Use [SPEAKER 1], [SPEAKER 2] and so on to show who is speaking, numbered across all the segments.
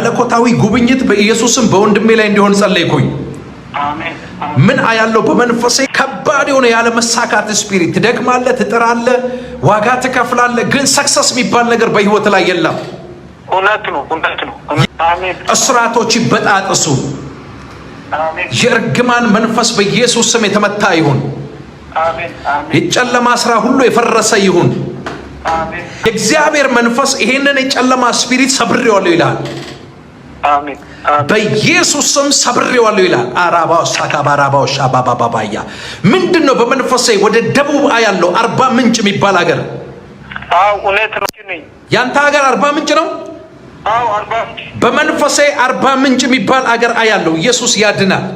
[SPEAKER 1] መለኮታዊ ጉብኝት በኢየሱስም በወንድሜ ላይ እንዲሆን ጸለይኩኝ።
[SPEAKER 2] አሜን።
[SPEAKER 1] ምን አያለው በመንፈሴ ከባድ የሆነ ያለ መሳካት ስፒሪት ትደክማለህ፣ ትጥራለህ፣ ዋጋ ትከፍላለህ፣ ግን ሰክሰስ የሚባል ነገር በህይወት ላይ የለም።
[SPEAKER 2] እውነት ነው፣ እውነት ነው። አሜን።
[SPEAKER 1] እስራቶች ይበጣጥሱ።
[SPEAKER 2] አሜን።
[SPEAKER 1] የእርግማን መንፈስ በኢየሱስ ስም የተመታ ይሁን።
[SPEAKER 2] አሜን። አሜን።
[SPEAKER 1] የጨለማ ስራ ሁሉ የፈረሰ ይሁን።
[SPEAKER 2] አሜን።
[SPEAKER 1] የእግዚአብሔር መንፈስ ይሄንን የጨለማ ስፒሪት ሰብሬዋለሁ ይላል።
[SPEAKER 2] አሜን።
[SPEAKER 1] በኢየሱስ ስም ሰብሬዋለሁ ይላል። አራባው ሳካባራባው ሻባባባያ ምንድነው? በመንፈሴ ወደ ደቡብ አያለው አርባ ምንጭ የሚባል ሀገር።
[SPEAKER 2] አው እውነት ነው።
[SPEAKER 1] ያንተ ሀገር አርባ ምንጭ ነው?
[SPEAKER 2] አው አርባ ምንጭ።
[SPEAKER 1] በመንፈሴ አርባ ምንጭ የሚባል ሀገር አያለው። ኢየሱስ ያድናል።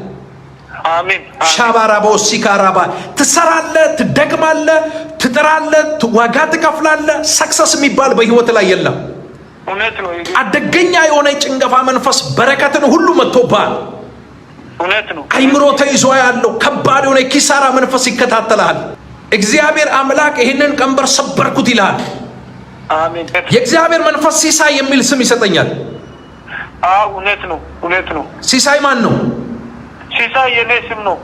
[SPEAKER 2] አሜን።
[SPEAKER 1] ሻባራባው ሲካራባ ትሰራለህ፣ ትደክማለህ፣ ትጥራለህ፣ ዋጋ ትከፍላለህ። ሰክሰስ የሚባል በህይወት ላይ የለም።
[SPEAKER 2] እውነት ነው።
[SPEAKER 1] አደገኛ የሆነ ጭንገፋ መንፈስ በረከትን ሁሉ መጥቶብሃል።
[SPEAKER 2] እውነት ነው።
[SPEAKER 1] አይምሮ ተይዞ ያለው ከባድ የሆነ ኪሳራ መንፈስ ይከታተላል። እግዚአብሔር አምላክ ይህንን ቀንበር ሰበርኩት ይላል።
[SPEAKER 2] አሜን።
[SPEAKER 1] የእግዚአብሔር መንፈስ ሲሳይ የሚል ስም ይሰጠኛል።
[SPEAKER 2] አው እውነት ነው፣ እውነት ነው።
[SPEAKER 1] ሲሳይ ማን ነው?
[SPEAKER 2] ሲሳይ የኔ ስም ነው።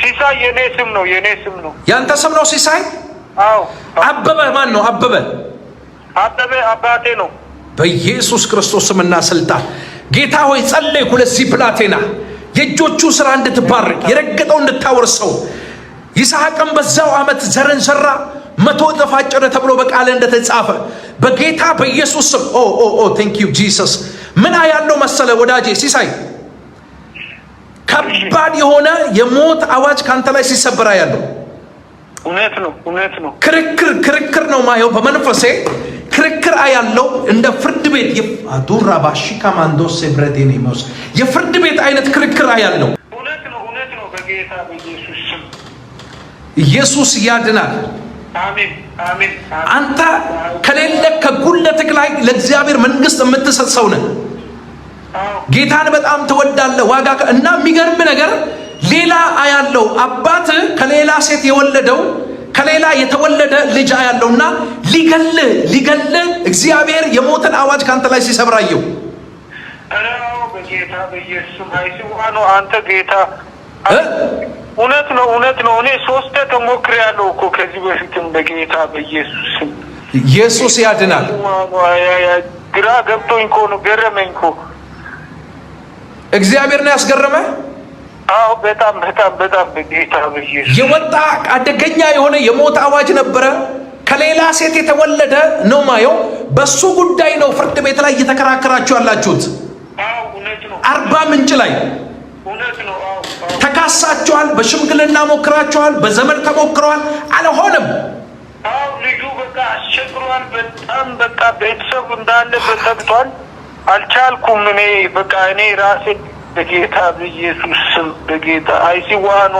[SPEAKER 2] ሲሳይ የኔ ስም ነው፣ የኔ ስም ነው።
[SPEAKER 1] ያንተ ስም ነው ሲሳይ?
[SPEAKER 2] አው።
[SPEAKER 1] አበበ ማን ነው? አበበ
[SPEAKER 2] አበበ አባቴ ነው።
[SPEAKER 1] በኢየሱስ ክርስቶስ ስምና ስልጣን ጌታ ሆይ ጸለይኩ ለዚህ ብላቴና የእጆቹ ስራ እንድትባርክ የረገጠው እንድታወርሰው። ይስሐቅም በዛው ዓመት ዘርን ዘራ 100 እጥፍ አጨደ ተብሎ በቃል እንደተጻፈ በጌታ በኢየሱስ ስም ቴንክ ዩ ጂሰስ። ምን ያለው መሰለ ወዳጄ ሲሳይ፣ ከባድ የሆነ የሞት አዋጅ ካንተ ላይ ሲሰበራ ያለው
[SPEAKER 2] እውነት ነው፣ እውነት ነው።
[SPEAKER 1] ክርክር ነው ማየው በመንፈሴ ክርክር አያለው። እንደ ፍርድ ቤት አዱራ ባሺካ ማንዶስ ብረዴኔሞስ የፍርድ ቤት አይነት ክርክር አያለው።
[SPEAKER 2] እውነት ነው፣ እውነት ነው። በጌታ በኢየሱስ ስም
[SPEAKER 1] ኢየሱስ ያድናል።
[SPEAKER 2] አሜን፣ አሜን።
[SPEAKER 1] አንተ ከሌለ ከጉልበትህ ላይ ለእግዚአብሔር መንግስት የምትሰጥ ሰው ነህ። ጌታን በጣም ትወዳለህ። ዋጋ እና የሚገርም ነገር ሌላ አያለው። አባት ከሌላ ሴት የወለደው ከሌላ የተወለደ ልጅ አያለውና ሊገልህ እግዚአብሔር የሞትን አዋጅ ካንተ ላይ ሲሰብራየው።
[SPEAKER 2] አዎ በጌታ በኢየሱስ አይስዋኖ አንተ ጌታ እውነት ነው፣ እውነት ነው። እኔ 3 ተሞክሬያለሁ እኮ ከዚህ በፊትም በጌታ በኢየሱስ
[SPEAKER 1] ኢየሱስ ያድናል።
[SPEAKER 2] ግራ ገብቶኝ እኮ ነው፣ ገረመኝ እኮ።
[SPEAKER 1] እግዚአብሔር ነው ያስገረመ።
[SPEAKER 2] አዎ በጣም በጣም በጣም በጌታ በኢየሱስ
[SPEAKER 1] የወጣ አደገኛ የሆነ የሞት አዋጅ ነበረ። ከሌላ ሴት የተወለደ ነው ማየው። በሱ ጉዳይ ነው ፍርድ ቤት ላይ እየተከራከራችሁ ያላችሁት።
[SPEAKER 2] አዎ እውነት ነው።
[SPEAKER 1] አርባ ምንጭ ላይ
[SPEAKER 2] እውነት ነው። አዎ
[SPEAKER 1] ተካሳችኋል። በሽምግልና ሞክራችኋል። በዘመድ ተሞክረዋል። አልሆነም።
[SPEAKER 2] አዎ ልጁ በቃ አስቸግሯል። በጣም በቃ ቤተሰብ እንዳለ በተብቷል። አልቻልኩም። እኔ ራሴ በጌታ በኢየሱስ ስም በጌታ አይሲዋኑ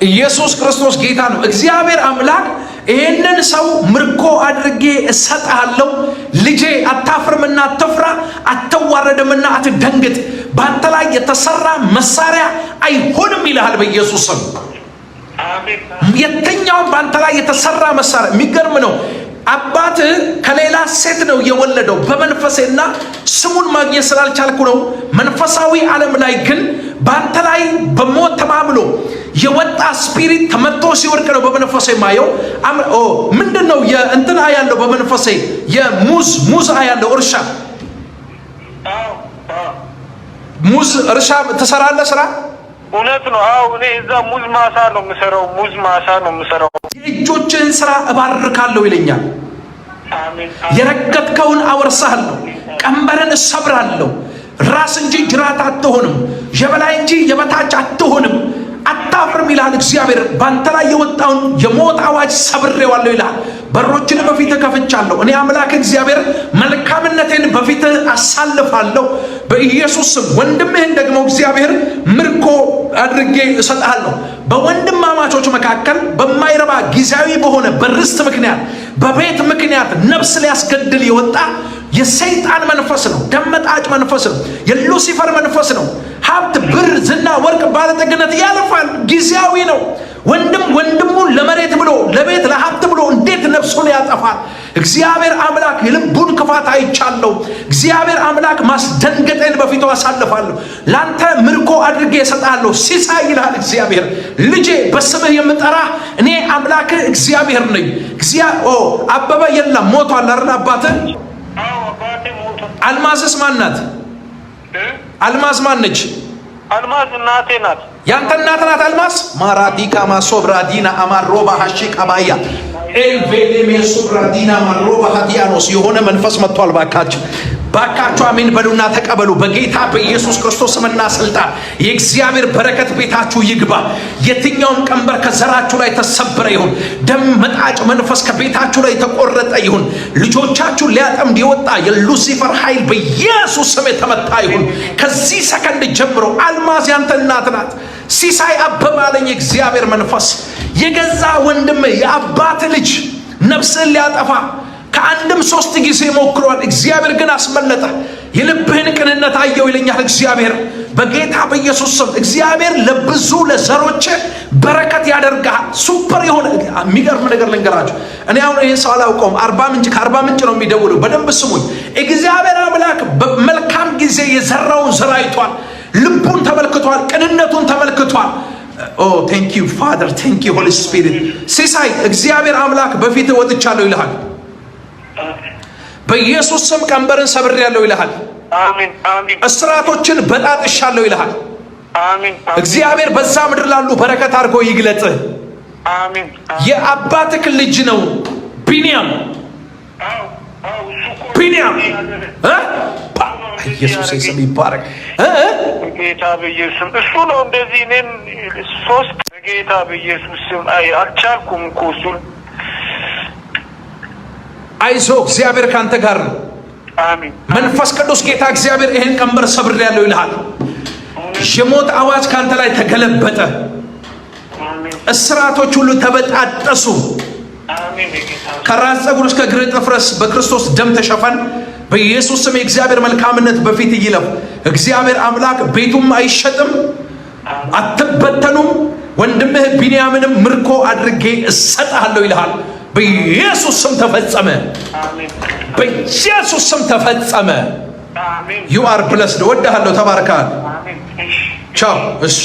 [SPEAKER 1] ኢየሱስ ክርስቶስ ጌታ ነው። እግዚአብሔር አምላክ ይሄንን ሰው ምርኮ አድርጌ እሰጥሃለሁ። ልጄ አታፍርምና አትፍራ፣ አትዋረድምና አትደንግጥ፣ ባንተ ላይ የተሰራ መሳሪያ አይሆንም ይልሃል በኢየሱስ ስም።
[SPEAKER 2] አሜን።
[SPEAKER 1] የትኛውም ባንተ ላይ የተሰራ መሳሪያ የሚገርም ነው። አባት ከሌላ ሴት ነው የወለደው በመንፈሴና ስሙን ማግኘት ስላልቻልኩ ነው። መንፈሳዊ ዓለም ላይ ግን ባንተ ላይ በሞት ተማምሎ የወጣ ስፒሪት ተመቶ ሲወርቅ ነው በመንፈሴ ማየው። ምንድነው የእንትና ያለው በመንፈሴ የሙዝ ያለው እርሻ ሙዝ እርሻ ትሰራለህ ስራ?
[SPEAKER 2] እውነት ነው። አዎ እኔ እዛ ሙዝ ማሳ ነው የምሰራው።
[SPEAKER 1] የእጆችህን ስራ እባርካለሁ ይለኛል።
[SPEAKER 2] አሜን።
[SPEAKER 1] የረገጥከውን አወርሳለሁ፣ ቀንበርን እሰብራለሁ። ራስ እንጂ ጅራት አትሆንም፣ የበላይ እንጂ የበታች አትሆንም፣ አታፍርም ይላል እግዚአብሔር። ባንተ ላይ የወጣውን የሞት አዋጅ ሰብሬዋለሁ ይላል። በሮችን በፊትህ ከፍቻለሁ። እኔ አምላክ እግዚአብሔር መልካምነቴን በፊትህ አሳልፋለሁ በኢየሱስ ስም። ወንድምህን ደግሞ እግዚአብሔር ምርኮ አድርጌ እሰጥሃለሁ። በወንድማማቾች መካከል በማይረባ ጊዜያዊ በሆነ በርስት ምክንያት በቤት ምክንያት ነፍስ ሊያስገድል የወጣ የሰይጣን መንፈስ ነው። ደመጣጭ መንፈስ ነው። የሉሲፈር መንፈስ ነው። ሀብት፣ ብር፣ ዝና፣ ወርቅ፣ ባለጠግነት ያልፋል፣ ጊዜያዊ ነው። ወንድሙን ለመሬት ብሎ ለቤት ለሀብት ብሎ እንዴት ነፍሱን ያጠፋል? እግዚአብሔር አምላክ የልቡን ክፋት አይቻለሁ። እግዚአብሔር አምላክ ማስደንገጤን በፊቱ አሳልፋለሁ። ላንተ ምርኮ አድርጌ እሰጣለሁ። ሲሳይ ይልሃል እግዚአብሔር። ልጄ በስምህ የምጠራ እኔ አምላክህ እግዚአብሔር ነኝ። አበበ የለም ሞቷል አይደል አባትህ? አልማዝስ ማን ናት? አልማዝ ማን ነች?
[SPEAKER 2] አልማዝ እናቴ ናት።
[SPEAKER 1] ያንተ እናት ናት አልማዝ? ማራዲካ ማሶብራዲና አማሮባ ሐሺቅ አባያ ኤልቬሌሜ ሱብራዲና ማሮባ ሀዲያኖስ የሆነ መንፈስ መጥቷል። ባካችሁ አሜን በሉና ተቀበሉ። በጌታ በኢየሱስ ክርስቶስ ስምና ስልጣን የእግዚአብሔር በረከት ቤታችሁ ይግባ። የትኛውም ቀንበር ከዘራችሁ ላይ ተሰበረ ይሁን። ደም መጣጭ መንፈስ ከቤታችሁ ላይ ተቆረጠ ይሁን። ልጆቻችሁ ሊያጠምድ የወጣ የሉሲፈር ኃይል በኢየሱስ ስም የተመታ ይሁን። ከዚህ ሰከንድ ጀምሮ አልማዝ ያንተ እናት ናት። ሲሳይ አበበ አለኝ እግዚአብሔር መንፈስ። የገዛ ወንድም የአባት ልጅ ነፍስን ሊያጠፋ ከአንድም 3 ጊዜ ሞክሯል። እግዚአብሔር ግን አስመለጠ። የልብህን ቅንነት አየው ይለኛል እግዚአብሔር በጌታ በኢየሱስ ስም። እግዚአብሔር ለብዙ ለዘሮች በረከት ያደርጋል። ሱፐር የሆነ የሚገርም ነገር ልንገራችሁ። እኔ አሁን ይሄን ሰው አላውቀውም። ከአርባ ምንጭ ነው የሚደውለው። በደንብ ስሙኝ። እግዚአብሔር አምላክ በመልካም ጊዜ የዘራውን ዘር አይቷል። ልቡን ተመልክቷል። ቅንነቱን ተመልክቷል። ቴንክ ዩ ፋደር፣ ቴንክ ዩ ሆሊ ስፒሪት። ሲሳይ እግዚአብሔር አምላክ በፊት ወጥቻለሁ ይልሃል። በኢየሱስ ስም ቀንበርን ሰብሬያለሁ ይልሃል።
[SPEAKER 2] አሜን አሜን።
[SPEAKER 1] እስራቶችን በጣጥሻለሁ ይልሃል።
[SPEAKER 2] አሜን።
[SPEAKER 1] እግዚአብሔር በዛ ምድር ላሉ በረከት አድርጎ ይግለጥ።
[SPEAKER 2] አሜን።
[SPEAKER 1] የአባትህ ልጅ ነው ቢንያም። ቢንያም ኢየሱስ ስም ይባረክ።
[SPEAKER 2] ጌታ በኢየሱስ እሱ ነው እንደዚህ እኔን 3 ጌታ በኢየሱስ ስም አልቻልኩም እኮ እሱን።
[SPEAKER 1] አይዞ እግዚአብሔር ካንተ ጋር ነው።
[SPEAKER 2] አሜን።
[SPEAKER 1] መንፈስ ቅዱስ ጌታ እግዚአብሔር ይሄን ቀንበር ሰብሬያለሁ ይልሃል። የሞት አዋጅ ካንተ ላይ ተገለበጠ። እስራቶች ሁሉ ተበጣጠሱ። ከራስ ፀጉር እስከ እግር ጥፍር በክርስቶስ ደም ተሸፈን። በኢየሱስ ስም የእግዚአብሔር መልካምነት በፊት ይለፍ። እግዚአብሔር አምላክ ቤቱም አይሸጥም፣ አትበተኑም። ወንድምህ ቢንያምንም ምርኮ አድርጌ እሰጥሃለሁ ይልሃል። በኢየሱስ ስም ተፈጸመ። በኢየሱስ ስም ተፈጸመ። ዩ አር ብለስድ። ወድሃለሁ። ተባረካል። ቻው። እሺ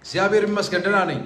[SPEAKER 1] እግዚአብሔር ይመስገን ደህና ነኝ።